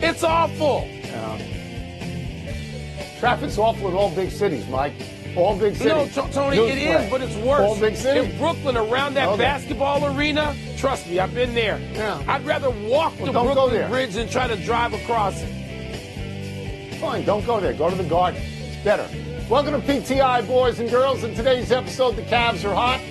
It's awful. Traffic's awful in all big cities, Mike. All big cities. No, Tony, it is, but it's worse. All big cities. In Brooklyn, around that basketball arena, trust me, I've been there. Yeah. I'd rather walk the Brooklyn Bridge than try to drive across it. Fine, don't go there. Go to the Garden. It's better. Welcome to PTI, boys and girls. In today's episode, the Cavs are hot.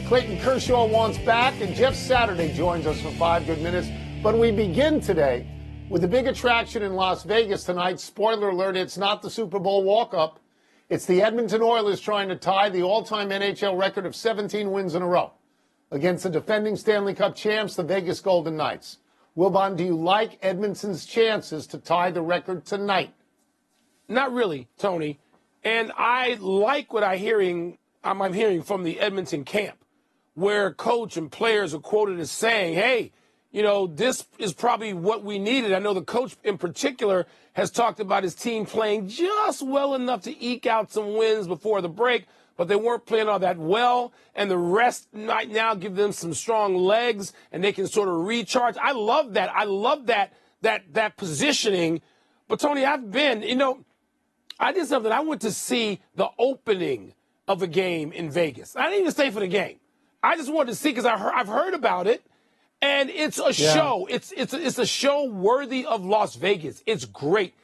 Clayton Kershaw wants back, and Jeff Saturday joins us for 5 good minutes. But we begin today with the big attraction in Las Vegas tonight. Spoiler alert, it's not the Super Bowl walk-up. It's the Edmonton Oilers trying to tie the all-time NHL record of 17 wins in a row against the defending Stanley Cup champs, the Vegas Golden Knights. Wilbon, do you like Edmonton's chances to tie the record tonight? Not really, Tony. And I like what I'm hearing from the Edmonton camp, where coach and players are quoted as saying, hey, you know, this is probably what we needed. I know the coach in particular has talked about his team playing just well enough to eke out some wins before the break, but they weren't playing all that well, and the rest might now give them some strong legs, and they can sort of recharge. I love that. I love that positioning. But, Tony, I did something. I went to see the opening of a game in Vegas. I didn't even stay for the game. I just wanted to see because I've heard about it. And it's a show. It's a show worthy of Las Vegas. It's great.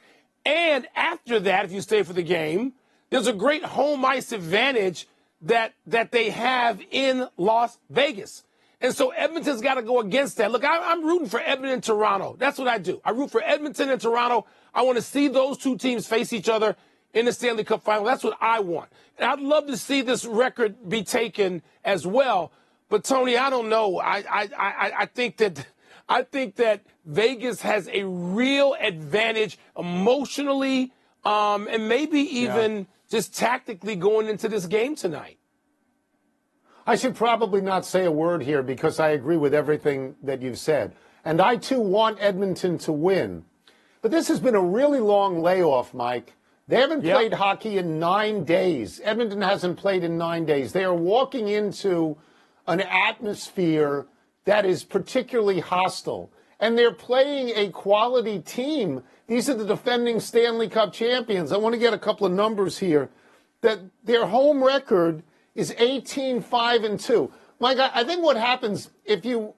And after that, if you stay for the game, there's a great home ice advantage that they have in Las Vegas. And so Edmonton's got to go against that. Look, I'm rooting for Edmonton and Toronto. That's what I do. I root for Edmonton and Toronto. I want to see those two teams face each other in the Stanley Cup final. That's what I want. And I'd love to see this record be taken as well. But, Tony, I don't know. I think that Vegas has a real advantage emotionally and maybe even just tactically going into this game tonight. I should probably not say a word here because I agree with everything that you've said. And I, too, want Edmonton to win. But this has been a really long layoff, Mike. They haven't played hockey in 9 days. Edmonton hasn't played in 9 days. They are walking into an atmosphere that is particularly hostile. And they're playing a quality team. These are the defending Stanley Cup champions. I want to get a couple of numbers here. That their home record is 18-5-2. Mike, I think what happens if you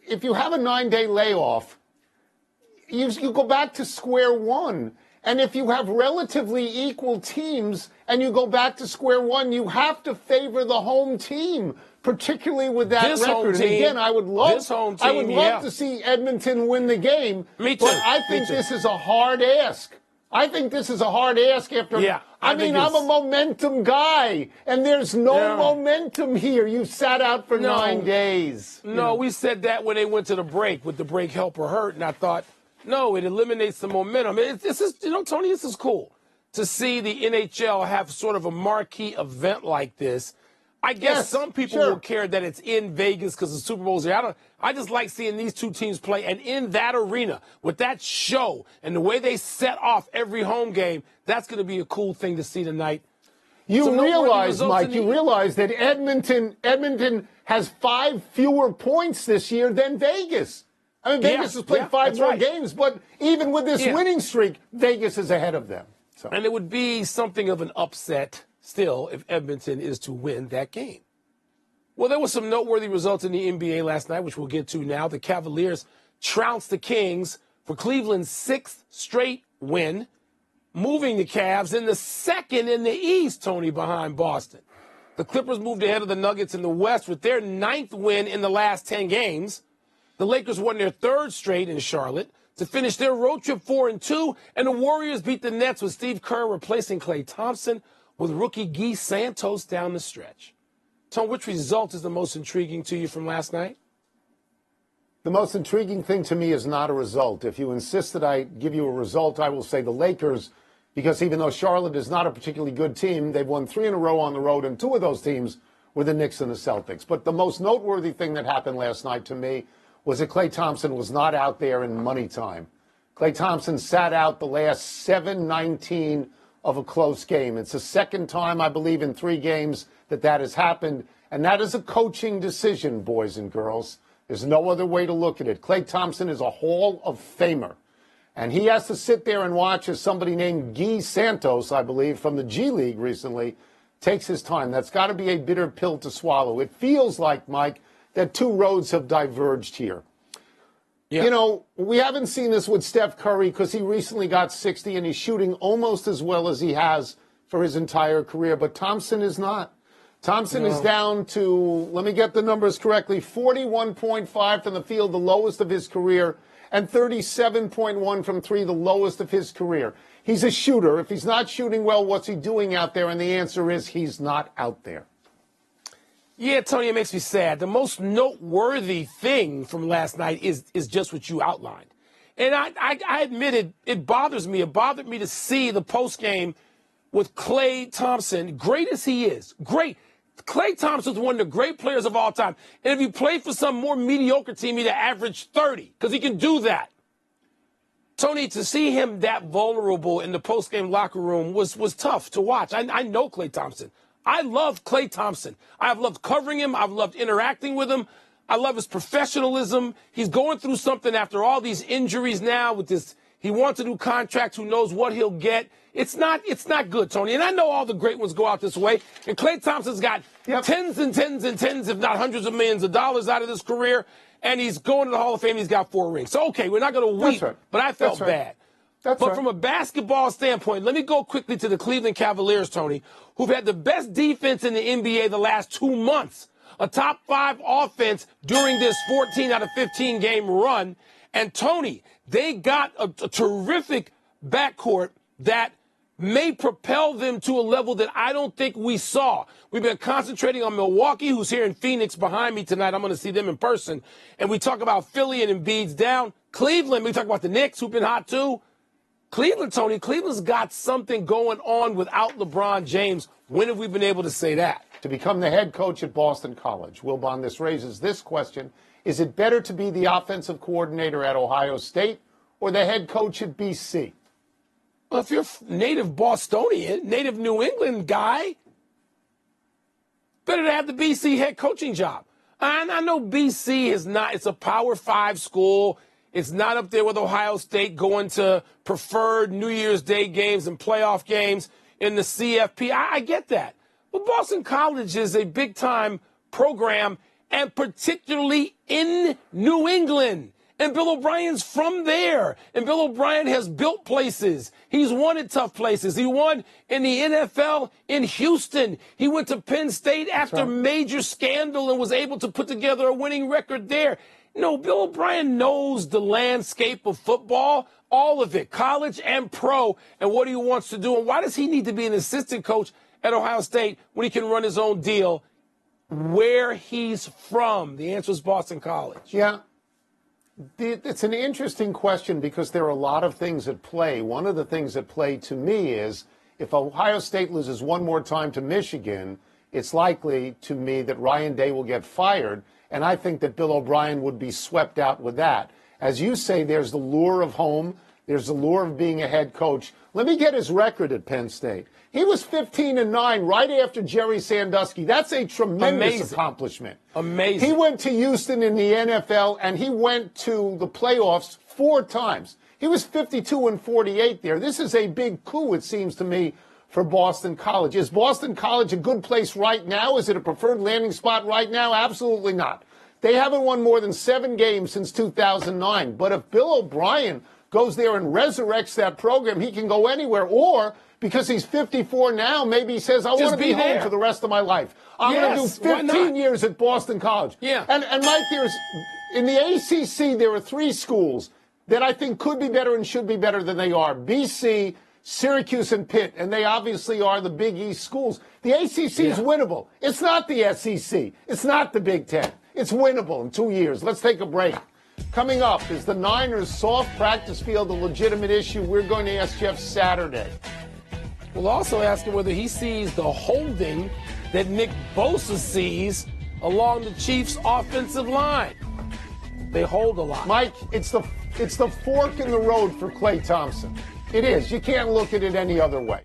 have a 9-day layoff, you go back to square one. And if you have relatively equal teams and you go back to square one, you have to favor the home team, particularly with that record. And again, I would love to see Edmonton win the game. Me too. But I think this is a hard ask. I think this is a hard ask after. I'm a momentum guy, and there's no momentum here. You sat out for 9 days. No, we said that when they went to the break with the break help or hurt, and I thought, no, it eliminates the momentum. This is, Tony, this is cool to see the NHL have sort of a marquee event like this. I guess some people will care that it's in Vegas because the Super Bowl's there. I just like seeing these two teams play, and in that arena with that show and the way they set off every home game, that's going to be a cool thing to see tonight. You realize, Mike, that Edmonton has 5 fewer points this year than Vegas. I mean, Vegas has played 5 more games, but even with this winning streak, Vegas is ahead of them. So. And it would be something of an upset still if Edmonton is to win that game. Well, there were some noteworthy results in the NBA last night, which we'll get to now. The Cavaliers trounced the Kings for Cleveland's 6th straight win, moving the Cavs in the 2nd in the East, Tony, behind Boston. The Clippers moved ahead of the Nuggets in the West with their 9th win in the last 10 games. The Lakers won their 3rd straight in Charlotte to finish their road trip 4-2, and the Warriors beat the Nets with Steve Kerr replacing Klay Thompson with rookie Guy Santos down the stretch. Tom, which result is the most intriguing to you from last night? The most intriguing thing to me is not a result. If you insist that I give you a result, I will say the Lakers, because even though Charlotte is not a particularly good team, they've won 3 in a row on the road, and 2 of those teams were the Knicks and the Celtics. But the most noteworthy thing that happened last night to me was that Klay Thompson was not out there in money time. Klay Thompson sat out the last 7-19 of a close game. It's the 2nd time, I believe, in 3 games that has happened. And that is a coaching decision, boys and girls. There's no other way to look at it. Klay Thompson is a Hall of Famer. And he has to sit there and watch as somebody named Guy Santos, I believe, from the G League recently, takes his time. That's got to be a bitter pill to swallow. It feels like, Mike, that two roads have diverged here. Yeah. You know, we haven't seen this with Steph Curry because he recently got 60 and he's shooting almost as well as he has for his entire career. But Thompson is not. Thompson is down to, let me get the numbers correctly, 41.5 from the field, the lowest of his career, and 37.1 from three, the lowest of his career. He's a shooter. If he's not shooting well, what's he doing out there? And the answer is he's not out there. Yeah, Tony, it makes me sad. The most noteworthy thing from last night is just what you outlined. And I admit it bothers me. It bothered me to see the postgame with Klay Thompson, great as he is, great. Klay Thompson's one of the great players of all time. And if he played for some more mediocre team, he'd average 30, because he can do that. Tony, to see him that vulnerable in the postgame locker room was tough to watch. I know Klay Thompson. I love Klay Thompson. I've loved covering him. I've loved interacting with him. I love his professionalism. He's going through something after all these injuries now with this. He wants a new contract. Who knows what he'll get? It's not good, Tony. And I know all the great ones go out this way. And Klay Thompson's got tens and tens and tens, if not hundreds of millions of dollars out of his career. And he's going to the Hall of Fame. He's got 4 rings. So, okay, we're not going to weep. Right. But I felt bad. But from a basketball standpoint, let me go quickly to the Cleveland Cavaliers, Tony, who've had the best defense in the NBA the last 2 months. A top 5 offense during this 14 out of 15 game run. And, Tony, they got a terrific backcourt that may propel them to a level that I don't think we saw. We've been concentrating on Milwaukee, who's here in Phoenix behind me tonight. I'm going to see them in person. And we talk about Philly and Embiid's down. Cleveland, we talk about the Knicks, who've been hot too. Cleveland, Tony, Cleveland's got something going on without LeBron James. When have we been able to say that? To become the head coach at Boston College, Wilbon, this raises this question. Is it better to be the offensive coordinator at Ohio State or the head coach at BC? Well, if you're a native Bostonian, native New England guy, better to have the BC head coaching job. And I know BC is not, it's a Power 5 school. It's not up there with Ohio State going to preferred New Year's Day games and playoff games in the CFP. I get that. But Boston College is a big-time program, and particularly in New England. And Bill O'Brien's from there. And Bill O'Brien has built places. He's won at tough places. He won in the NFL in Houston. He went to Penn State after major scandal and was able to put together a winning record there. No, Bill O'Brien knows the landscape of football, all of it, college and pro, and what he wants to do. And why does he need to be an assistant coach at Ohio State when he can run his own deal where he's from? The answer is Boston College. Yeah. It's an interesting question because there are a lot of things at play. One of the things at play to me is if Ohio State loses one more time to Michigan, it's likely to me that Ryan Day will get fired. And I think that Bill O'Brien would be swept out with that. As you say, there's the lure of home. There's the lure of being a head coach. Let me get his record at Penn State. He was 15-9 right after Jerry Sandusky. That's a tremendous accomplishment. Amazing. He went to Houston in the NFL, and he went to the playoffs 4 times. He was 52-48 there. This is a big coup, it seems to me, for Boston College. Is Boston College a good place right now? Is it a preferred landing spot right now? Absolutely not. They haven't won more than 7 games since 2009. But if Bill O'Brien goes there and resurrects that program, he can go anywhere. Or because he's 54 now, maybe he says, I want to be home for the rest of my life. I'm going to do 15 years at Boston College. Yeah. And Mike, in the ACC, there are 3 schools that I think could be better and should be better than they are. BC, Syracuse, and Pitt. And they obviously are the Big East schools. The ACC is winnable. It's not the SEC. It's not the Big Ten. It's winnable in 2 years. Let's take a break. Coming up, is the Niners' soft practice field a legitimate issue? We're going to ask Jeff Saturday. We'll also ask him whether he sees the holding that Nick Bosa sees along the Chiefs' offensive line. They hold a lot. Mike, it's the fork in the road for Klay Thompson. It is. You can't look at it any other way.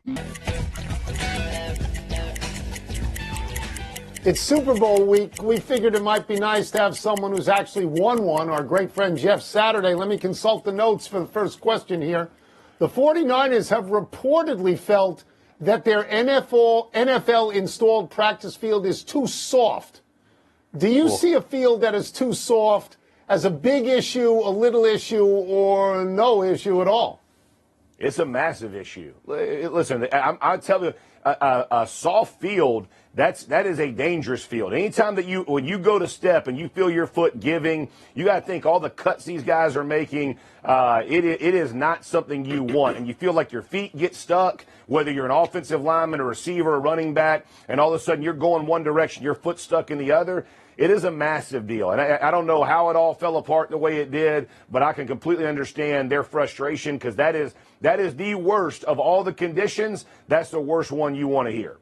It's Super Bowl week. We figured it might be nice to have someone who's actually won one. Our great friend Jeff Saturday. Let me consult the notes for the first question here. The 49ers have reportedly felt that their NFL installed practice field is too soft. Do you see a field that is too soft as a big issue, a little issue, or no issue at all? It's a massive issue. Listen, I'll tell you, a soft field, that is a dangerous field. Anytime that when you go to step and you feel your foot giving, you got to think all the cuts these guys are making. It is not something you want, and you feel like your feet get stuck, whether you're an offensive lineman, a receiver, a running back, and all of a sudden you're going one direction, your foot's stuck in the other. It is a massive deal, and I don't know how it all fell apart the way it did, but I can completely understand their frustration because that is the worst of all the conditions. That's the worst one you want to hear.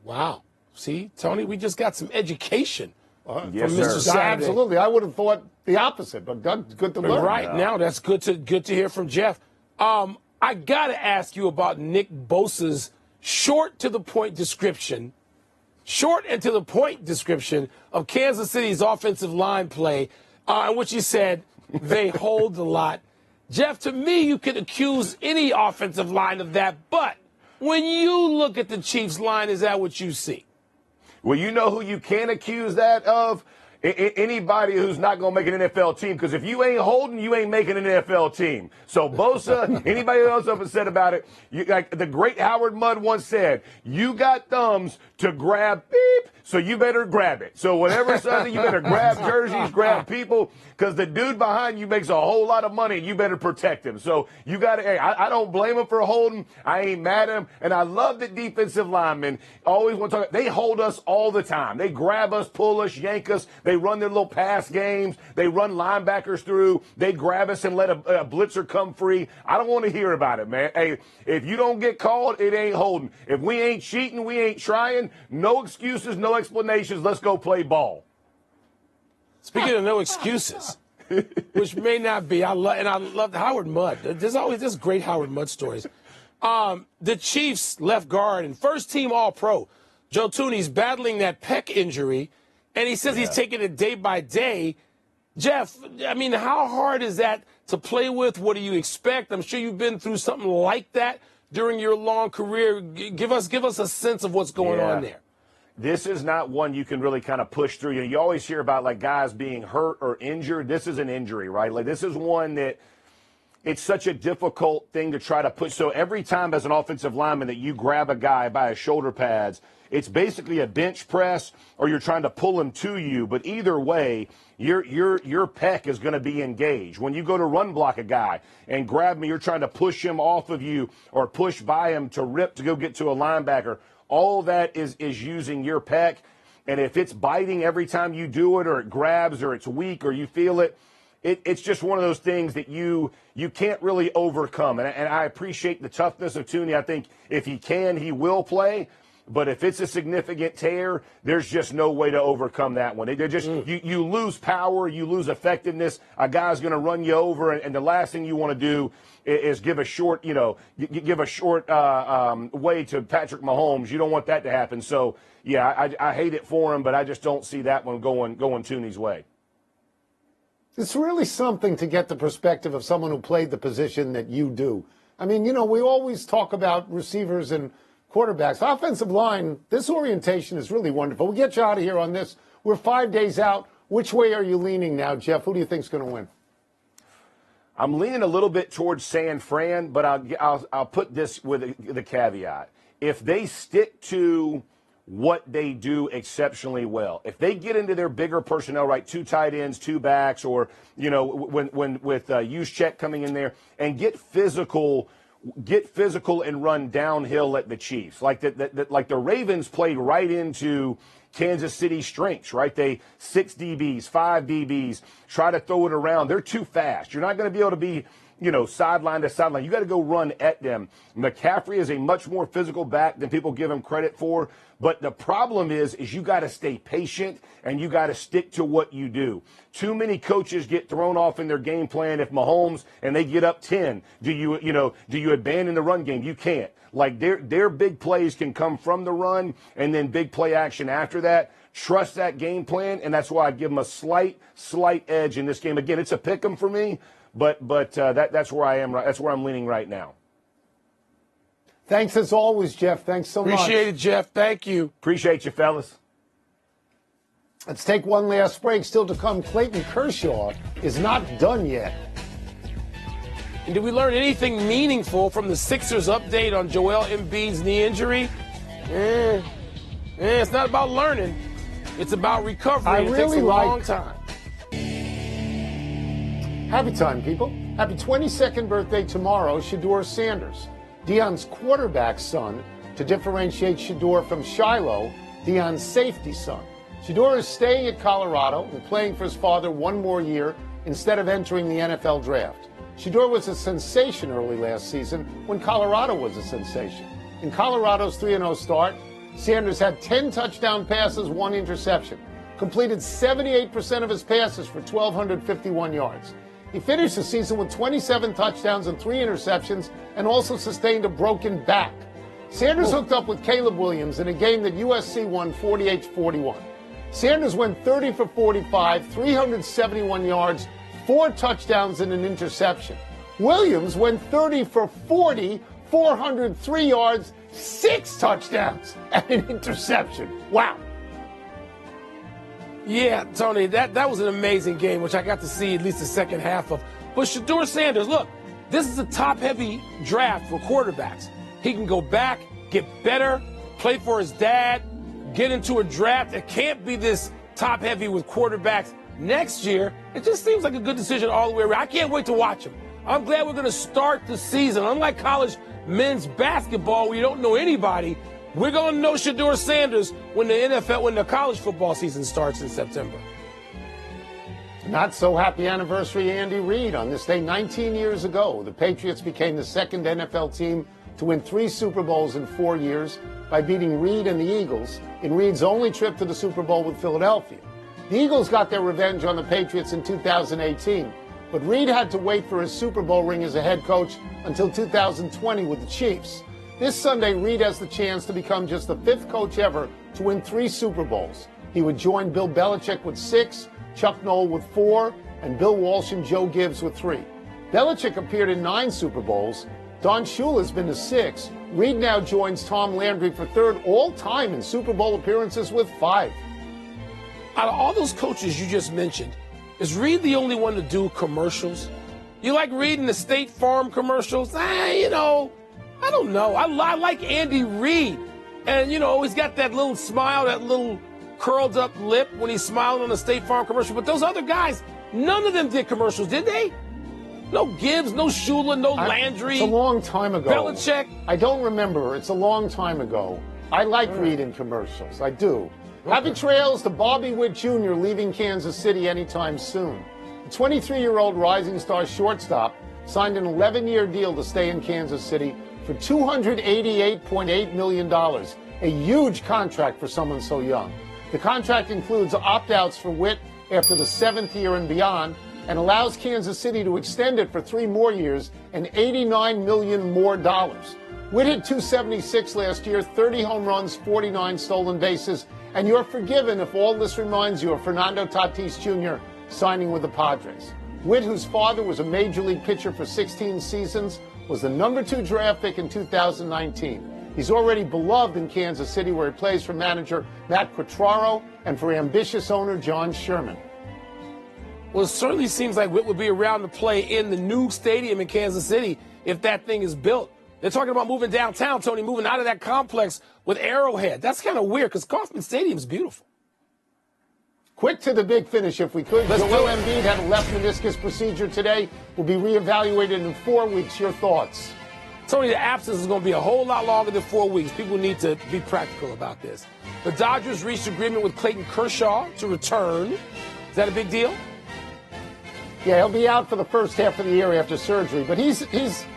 Wow. See, Tony, we just got some education Yes, from Mr. sir. Saturday. Absolutely. I would have thought the opposite, but good to learn. Right now, that's good to hear from Jeff. I got to ask you about Nick Bosa's short and to the point description of Kansas City's offensive line play, in which he said they hold a lot. Jeff, to me, you could accuse any offensive line of that, but when you look at the Chiefs line, is that what you see? Well, you know who you can accuse that of? Anybody who's not going to make an NFL team, because if you ain't holding, you ain't making an NFL team. So Bosa, anybody else upset about it, like the great Howard Mudd once said, you got thumbs to grab beep, so you better grab it. So whatever Sunday, you better grab jerseys, grab people, because the dude behind you makes a whole lot of money, and you better protect him. So you got to, hey, I don't blame him for holding. I ain't mad at him. And I love that defensive linemen always want to talk. They hold us all the time. They grab us, pull us, yank us. They run their little pass games. They run linebackers through. They grab us and let a blitzer come free. I don't want to hear about it, man. Hey, if you don't get called, it ain't holding. If we ain't cheating, we ain't trying. No excuses, no explanations. Let's go play ball. Speaking of no excuses, which may not be, I love Howard Mudd. There's always this great Howard Mudd stories. The Chiefs left guard and first team All-Pro, Joe Thuney's battling that pec injury. And he says he's taking it day by day. Jeff, I mean, how hard is that to play with? What do you expect? I'm sure you've been through something like that during your long career. Give us a sense of what's going on there. This is not one you can really kind of push through. You always hear about like guys being hurt or injured. This is an injury, right? Like this is one that it's such a difficult thing to try to push. So every time as an offensive lineman that you grab a guy by his shoulder pads, it's basically a bench press or you're trying to pull him to you. But either way, your pec is going to be engaged. When you go to run block a guy and grab him, you're trying to push him off of you or push by him to rip to go get to a linebacker. All that is using your pec. And if it's biting every time you do it or it grabs or it's weak or you feel it, it's just one of those things that you can't really overcome. And I appreciate the toughness of Thuney. I think if he can, he will play. But if it's a significant tear, there's just no way to overcome that one. They're just you lose power, you lose effectiveness. A guy's going to run you over, and the last thing you want to do is give a short, way to Patrick Mahomes. You don't want that to happen. So yeah, I hate it for him, but I just don't see that one going Thuney's way. It's really something to get the perspective of someone who played the position that you do. I mean, we always talk about receivers and quarterbacks. Offensive line, this orientation is really wonderful. We'll get you out of here on this. We're 5 days out. Which way are you leaning now, Jeff? Who do you think's going to win? I'm leaning a little bit towards San Fran, but I'll put this with the caveat. If they stick to what they do exceptionally well, if they get into their bigger personnel, right, 2 tight ends, 2 backs, or, when with Juszczyk coming in there and get physical and run downhill at the Chiefs. Like the Ravens played right into Kansas City's strengths, right? They 6 DBs, 5 DBs, try to throw it around. They're too fast. You're not going to be able to be sideline to sideline. You got to go run at them. McCaffrey is a much more physical back than people give him credit for. But the problem is you got to stay patient and you got to stick to what you do. Too many coaches get thrown off in their game plan if Mahomes and they get up 10. Do you abandon the run game? You can't. Like their big plays can come from the run and then big play action after that. Trust that game plan, and that's why I give them a slight edge in this game. Again, it's a pick 'em for me. But that's where I am. That's where I'm leaning right now. Thanks as always, Jeff. Thanks so much. Appreciate it, Jeff. Thank you. Appreciate you, fellas. Let's take one last break. Still to come, Clayton Kershaw is not done yet. And did we learn anything meaningful from the Sixers update on Joel Embiid's knee injury? It's not about learning. It's about recovery. It takes a long time. Happy time, people. Happy 22nd birthday tomorrow, Shedeur Sanders, Deion's quarterback son, to differentiate Shedeur from Shiloh, Deion's safety son. Shedeur is staying at Colorado and playing for his father one more year instead of entering the NFL draft. Shedeur was a sensation early last season when Colorado was a sensation. In Colorado's 3-0 start, Sanders had 10 touchdown passes, 1 interception, completed 78% of his passes for 1,251 yards. He finished the season with 27 touchdowns and 3 interceptions and also sustained a broken back. Sanders hooked up with Caleb Williams in a game that USC won 48-41. Sanders went 30 for 45, 371 yards, 4 touchdowns and an interception. Williams went 30 for 40, 403 yards, 6 touchdowns and an interception. Wow. Yeah, Tony, that was an amazing game, which I got to see at least the second half of. But Shedeur Sanders, look, this is a top-heavy draft for quarterbacks. He can go back, get better, play for his dad, get into a draft. It can't be this top-heavy with quarterbacks next year. It just seems like a good decision all the way around. I can't wait to watch him. I'm glad we're going to start the season. Unlike college men's basketball where you don't know anybody, we're going to know Shedeur Sanders when the college football season starts in September. Not so happy anniversary, Andy Reid. On this day 19 years ago, the Patriots became the second NFL team to win 3 Super Bowls in 4 years by beating Reid and the Eagles in Reid's only trip to the Super Bowl with Philadelphia. The Eagles got their revenge on the Patriots in 2018, but Reid had to wait for his Super Bowl ring as a head coach until 2020 with the Chiefs. This Sunday, Reid has the chance to become just the 5th coach ever to win 3 Super Bowls. He would join Bill Belichick with 6, Chuck Noll with 4, and Bill Walsh and Joe Gibbs with 3. Belichick appeared in 9 Super Bowls. Don Shula's been to 6. Reid now joins Tom Landry for 3rd all-time in Super Bowl appearances with 5. Out of all those coaches you just mentioned, is Reid the only one to do commercials? You like reading the State Farm commercials? I don't know. I like Andy Reid. And, he's got that little smile, that little curled up lip when he's smiling on the State Farm commercial. But those other guys, none of them did commercials, did they? No Gibbs, no Shula, no Landry. It's a long time ago. Belichick. I don't remember. It's a long time ago. I like Reid in commercials. I do. Okay. Happy trails to Bobby Witt Jr. leaving Kansas City anytime soon. The 23-year-old Rising Star shortstop signed an 11-year deal to stay in Kansas City for $288.8 million, a huge contract for someone so young. The contract includes opt-outs for Witt after the 7th year and beyond, and allows Kansas City to extend it for 3 more years and $89 million more. Witt hit .276 last year, 30 home runs, 49 stolen bases, and you're forgiven if all this reminds you of Fernando Tatis Jr. signing with the Padres. Witt, whose father was a major league pitcher for 16 seasons, was the number 2 draft pick in 2019. He's already beloved in Kansas City, where he plays for manager Matt Quatraro and for ambitious owner John Sherman. Well, it certainly seems like Witt would be around to play in the new stadium in Kansas City if that thing is built. They're talking about moving downtown, Tony, moving out of that complex with Arrowhead. That's kind of weird because Kauffman Stadium is beautiful. Quick to the big finish, if we could. Joel Embiid had a left meniscus procedure today. Will be reevaluated in 4 weeks. Your thoughts? Tony, the absence is going to be a whole lot longer than 4 weeks. People need to be practical about this. The Dodgers reached agreement with Clayton Kershaw to return. Is that a big deal? Yeah, he'll be out for the first half of the year after surgery, but he's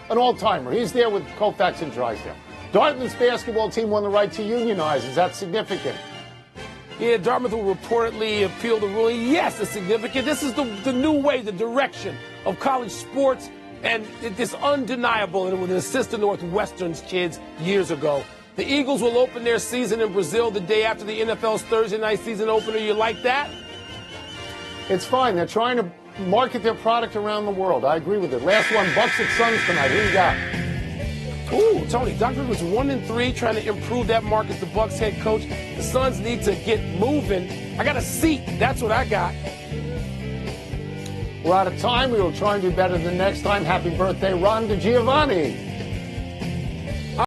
an all-timer. He's there with Koufax and Drysdale. Dartmouth's basketball team won the right to unionize. Is that significant? Yeah, Dartmouth will reportedly appeal the ruling. Yes, it's significant. This is the new way, the direction of college sports, and it's undeniable. And it would assist the Northwestern's kids years ago. The Eagles will open their season in Brazil the day after the NFL's Thursday night season opener. You like that? It's fine. They're trying to market their product around the world. I agree with it. Last one, Bucks at Suns tonight. Who you got? Ooh, Tony, Doc Rivers 1-3, trying to improve that mark as the Bucks head coach. The Suns need to get moving. I got a seat. That's what I got. We're out of time. We will try and do better the next time. Happy birthday, Ron DeGiovanni.